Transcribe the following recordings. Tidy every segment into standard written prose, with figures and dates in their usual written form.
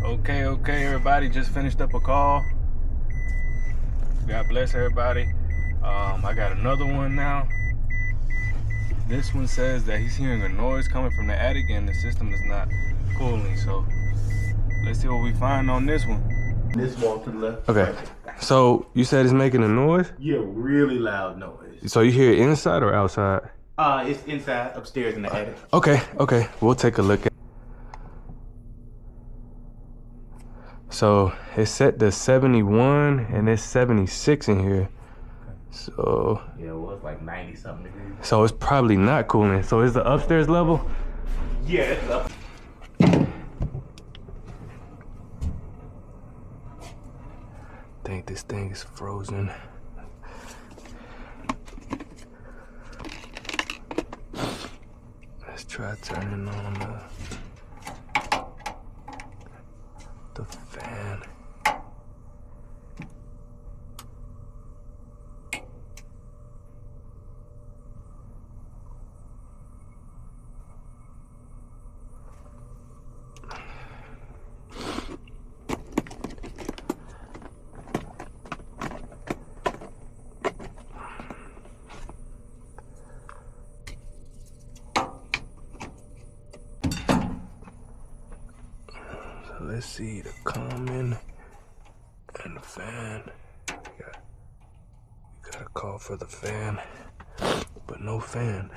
Okay, everybody, just finished up a call. God bless everybody. I got another one now. This one says that he's hearing a noise coming from the attic and the system is not cooling. So let's see what we find on this one. This wall to the left. Okay. Right. So you said it's making a noise? Yeah, really loud noise. So you hear it inside or outside? It's inside, upstairs in the attic. Okay. We'll take a look at. So it's set to 71 and it's 76 in here. So Yeah, it was like 90 something degrees. so it's probably not cooling. So is the upstairs level? Yeah, it's up. I think this thing is frozen. Let's try turning on the fan. Let's see the common and the fan. You gotta call for the fan, but no fan.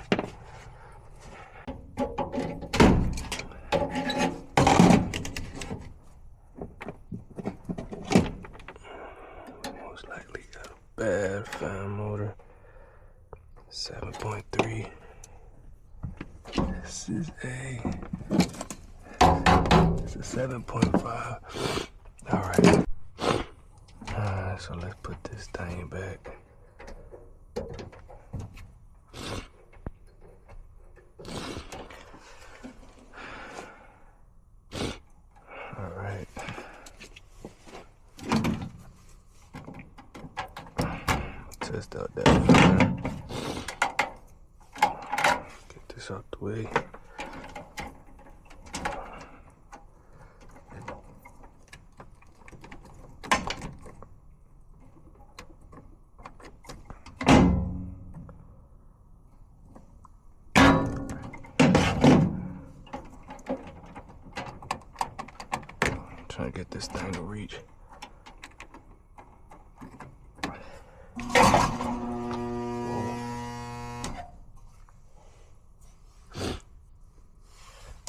Most likely got a bad fan motor. 7.3. This is a 7.5. Alright. So let's put this thing back. Alright. Test out that fan. Get this out the way. Trying to get this thing to reach.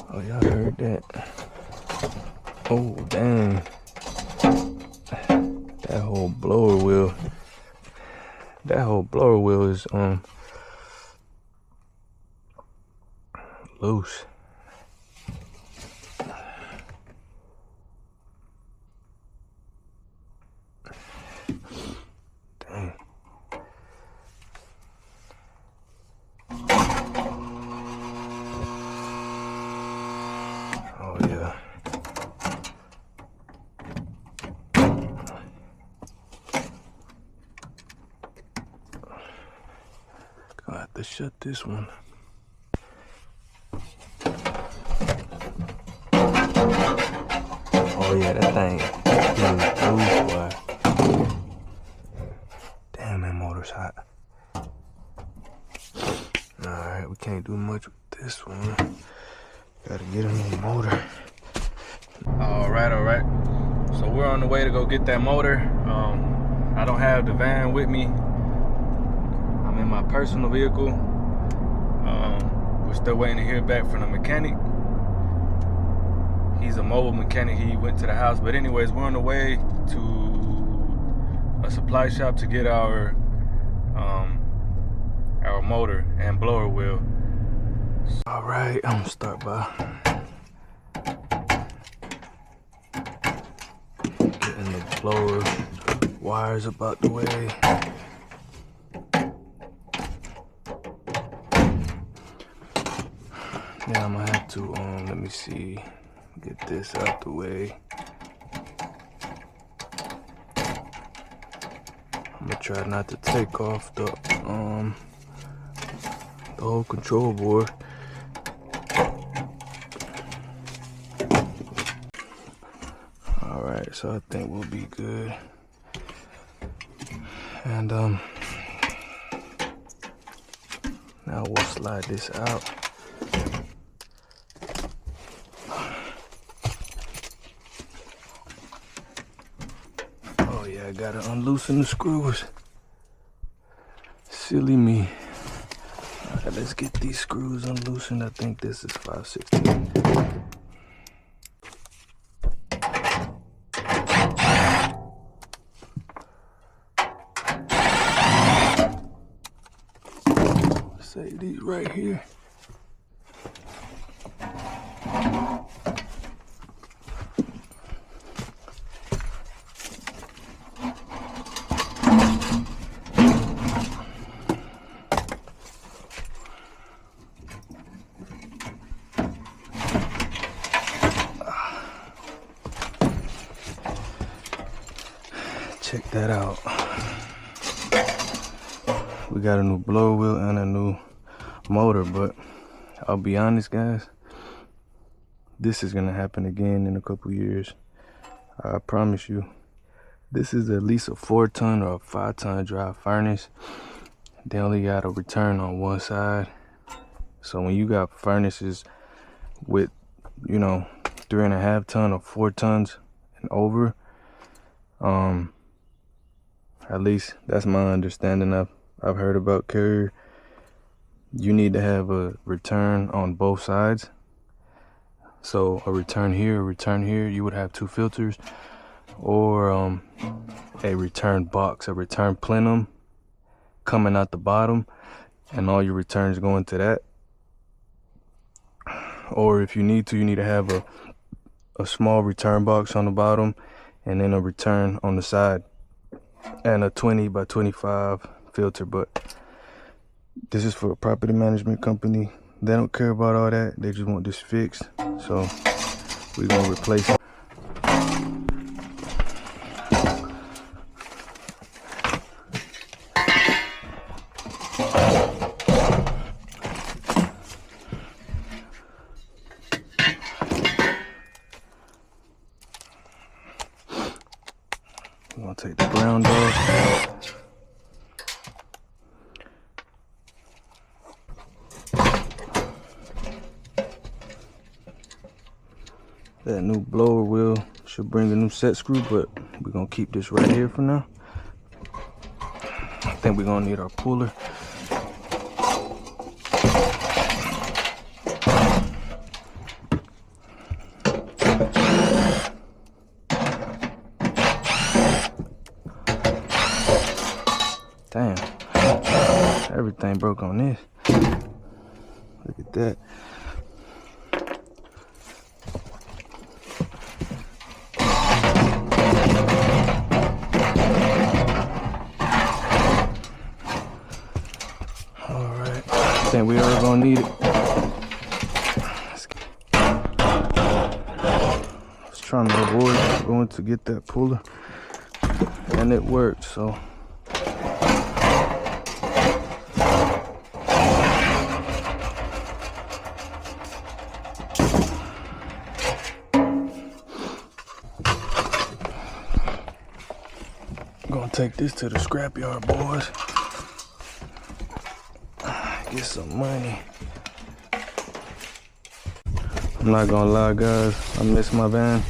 Oh, y'all heard that? Oh, dang. That whole blower wheel is loose. Dang. Oh yeah. Gonna have to shut this one. Oh yeah, that thing is loose, boy. Damn, that motor's hot. Alright, we can't do much with this one. Gotta get a new motor. Alright. So we're on the way to go get that motor. I don't have the van with me. I'm in my personal vehicle. We're still waiting to hear back from the mechanic. He's a mobile mechanic. He went to the house. But anyways, we're on the way to a supply shop to get our motor and blower wheel. All right, I'm gonna start by getting the blower wires up out the way. Yeah, I'm gonna have to let me see, get this out the way. I'm gonna try not to take off the whole control board. Alright, so I think we'll be good. And now we'll slide this out. Oh yeah, I gotta unloosen the screws. Silly me. Alright, let's get these screws unloosened. I think this is 5/16. Say these right here. Check that out. We got a new blower wheel and a new motor, but I'll be honest, guys, this is gonna happen again in a couple years. I promise you. This is at least a 4-ton or a 5-ton dry furnace. They only got a return on one side. So when you got furnaces with, you know, 3.5 ton or 4 tons and over, at least that's my understanding. I've heard about Carrier. You need to have a return on both sides. So a return here, a return here. You would have 2 filters, or a return box, a return plenum coming out the bottom, and all your returns going to that. Or if you need to have a small return box on the bottom and then a return on the side and a 20 by 25 filter. But this is for a property management company. They don't care about all that. They just want this fixed. So we're gonna replace it. We're gonna take the ground off. That new blower wheel should bring a new set screw, but we're gonna keep this right here for now. I think we're gonna need our puller. Damn, everything broke on this. Look at that. Alright, I think we are gonna need it. I was trying to avoid going to get that puller, and it worked, so. Gonna take this to the scrapyard, boys. Get some money. I'm not gonna lie, guys. I miss my van.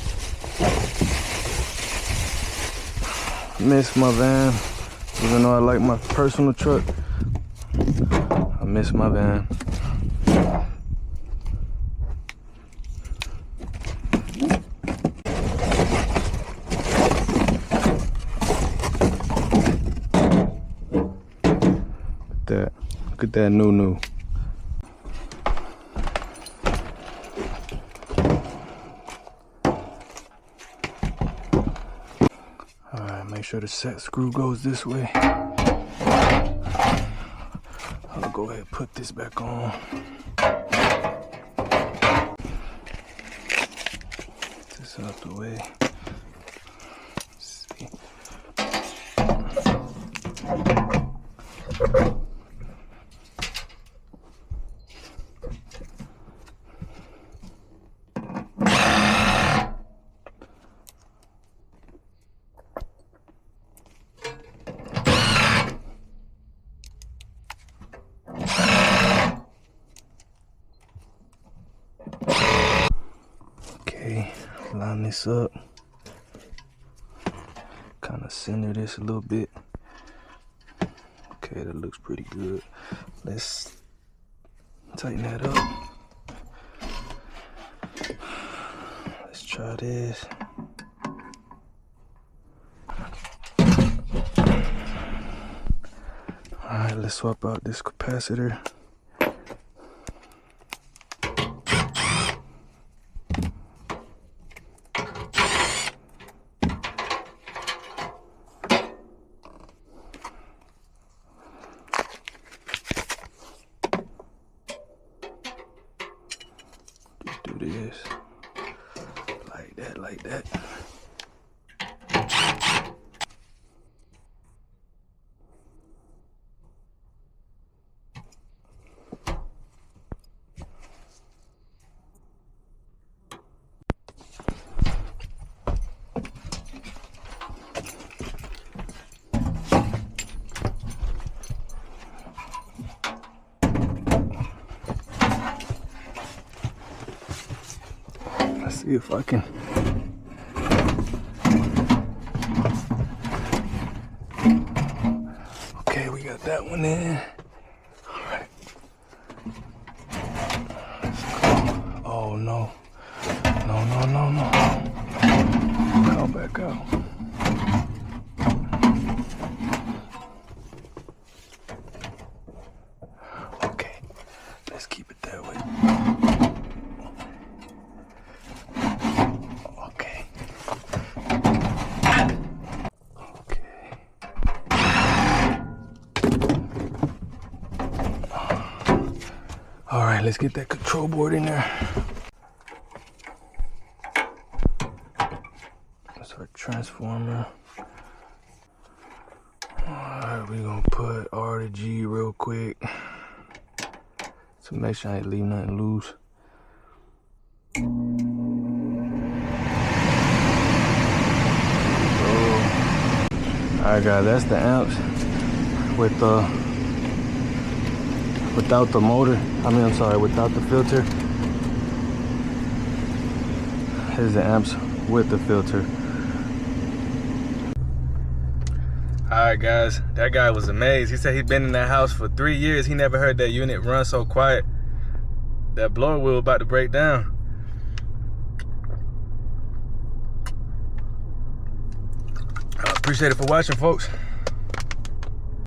Miss my van. Even though I like my personal truck, I miss my van. Look at that new. Alright, make sure the set screw goes this way. I'll go ahead and put this back on. Get this out the way. Let's see. Okay, line this up. Kind of center this a little bit. Okay, that looks pretty good. Let's tighten that up. Let's try this. Alright, let's swap out this capacitor. Do this. Like that. Let's see if I can. Okay, we got that one in. All right. Let's go. Oh no. No. Back out. Okay. Let's keep it that way. Okay. All right, let's get that control board in there. That's our transformer. All right, we're gonna put R to G real quick to make sure I ain't leave nothing loose. Alright guys, that's the amps with without the motor. I'm sorry, without the filter. Here's the amps with the filter. Alright guys, that guy was amazed. He said he'd been in that house for 3 years. He never heard that unit run so quiet. That blower wheel about to break down. I appreciate it for watching, folks.